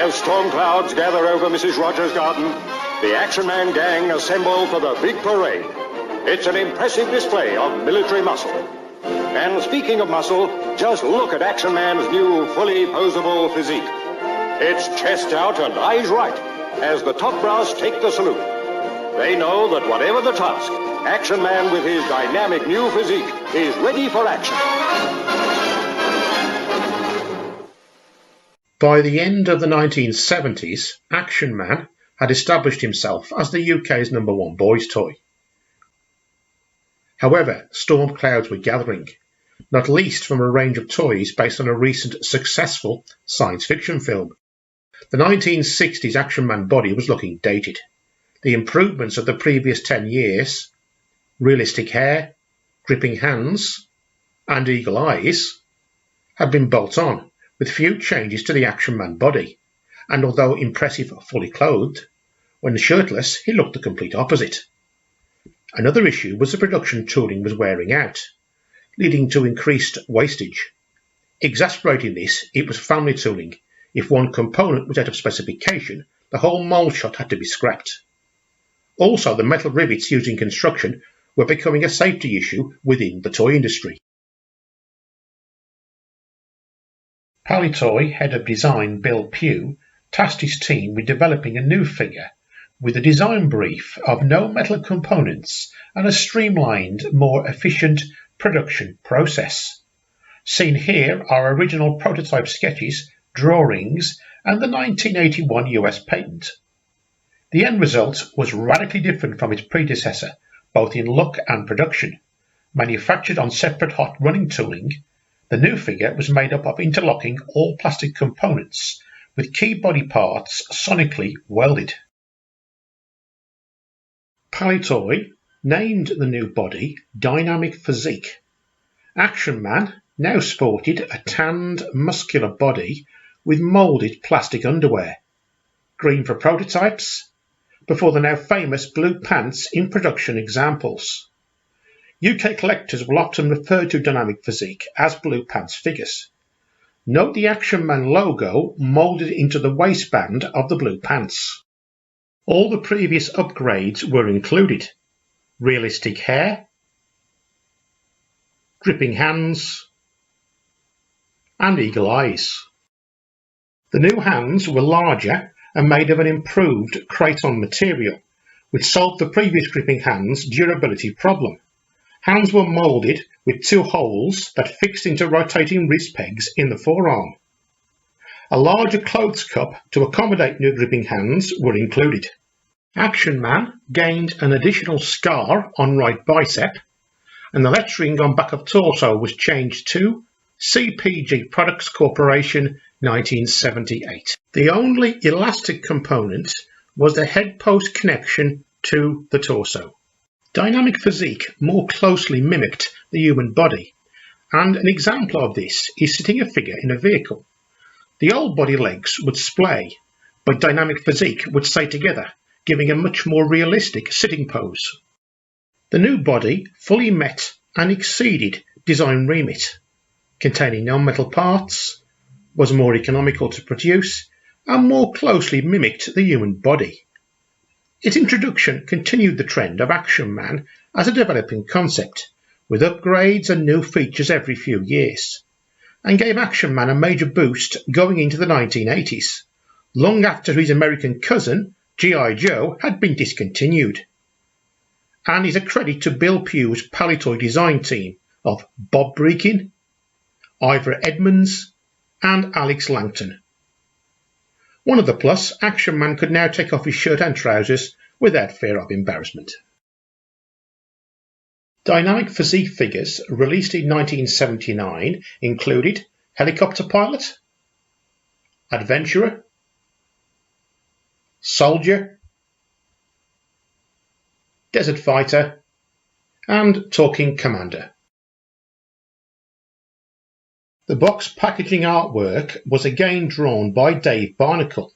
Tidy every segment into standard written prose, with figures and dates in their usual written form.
As storm clouds gather over Mrs. Rogers' garden, the Action Man gang assemble for the big parade. It's an impressive display of military muscle. And speaking of muscle, just look at Action Man's new fully posable physique. It's chest out and eyes right as the top brass take the salute. They know that whatever the task, Action Man with his dynamic new physique is ready for action. By the end of the 1970s, Action Man had established himself as the UK's #1 boys' toy. However, storm clouds were gathering, not least from a range of toys based on a recent successful science fiction film. The 1960s Action Man body was looking dated. The improvements of the previous 10 years, realistic hair, gripping hands, and eagle eyes, had been bolt on, with few changes to the Action Man body, and although impressive fully clothed, when shirtless he looked the complete opposite. Another issue was the production tooling was wearing out, leading to increased wastage. Exasperating this, it was family tooling. If one component was out of specification, the whole mould shot had to be scrapped. Also, the metal rivets used in construction were becoming a safety issue within the toy industry. Palitoy head of design Bill Pugh tasked his team with developing a new figure with a design brief of no metal components and a streamlined, more efficient production process. Seen here are original prototype sketches, drawings, and the 1981 US patent. The end result was radically different from its predecessor, both in look and production. Manufactured on separate hot running tooling, the new figure was made up of interlocking all-plastic components with key body parts sonically welded. Palitoy named the new body Dynamic Physique. Action Man now sported a tanned, muscular body with moulded plastic underwear. Green for prototypes, before the now famous blue pants in production examples. UK collectors will often refer to Dynamic Physique as blue pants figures. Note the Action Man logo moulded into the waistband of the blue pants. All the previous upgrades were included. Realistic hair, gripping hands, and eagle eyes. The new hands were larger and made of an improved Kraton material, which solved the previous gripping hands durability problem. Hands were moulded with 2 holes that fixed into rotating wrist pegs in the forearm. A larger clothes cup to accommodate new gripping hands were included. Action Man gained an additional scar on right bicep, and the lettering on back of torso was changed to CPG Products Corporation 1978. The only elastic component was the head post connection to the torso. Dynamic Physique more closely mimicked the human body, and an example of this is sitting a figure in a vehicle. The old body legs would splay, but Dynamic Physique would stay together, giving a much more realistic sitting pose. The new body fully met and exceeded design remit, containing non-metal parts, was more economical to produce, and more closely mimicked the human body. Its introduction continued the trend of Action Man as a developing concept, with upgrades and new features every few years, and gave Action Man a major boost going into the 1980s, long after his American cousin, G.I. Joe, had been discontinued, and is a credit to Bill Pugh's Palitoy design team of Bob Breakin, Ivor Edmonds, and Alex Langton. One of the plus, Action Man could now take off his shirt and trousers without fear of embarrassment. Dynamic Physique figures released in 1979 included Helicopter Pilot, Adventurer, Soldier, Desert Fighter, and Talking Commander. The box packaging artwork was again drawn by Dave Barnacle,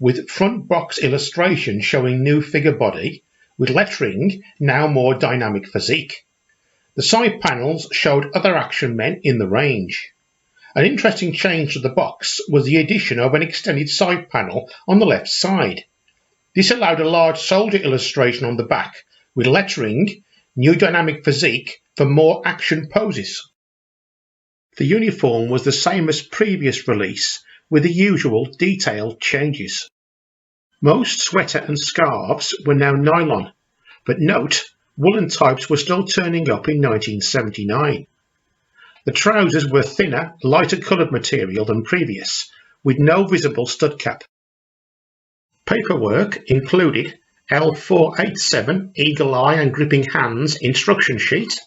with front box illustration showing new figure body, with lettering now more Dynamic Physique. The side panels showed other Action Men in the range. An interesting change to the box was the addition of an extended side panel on the left side. This allowed a large soldier illustration on the back with lettering, New Dynamic Physique for more action poses. The uniform was the same as previous release with the usual detailed changes. Most sweater and scarves were now nylon, but note, woolen types were still turning up in 1979. The trousers were thinner, lighter coloured material than previous, with no visible stud cap. Paperwork included L487 Eagle Eye and Gripping Hands instruction sheet,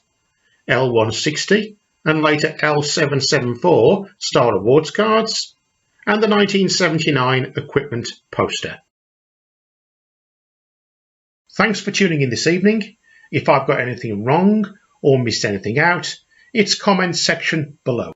L160 and later L774 Star Awards cards, and the 1979 equipment poster. Thanks for tuning in this evening. If I've got anything wrong or missed anything out, it's comments section below.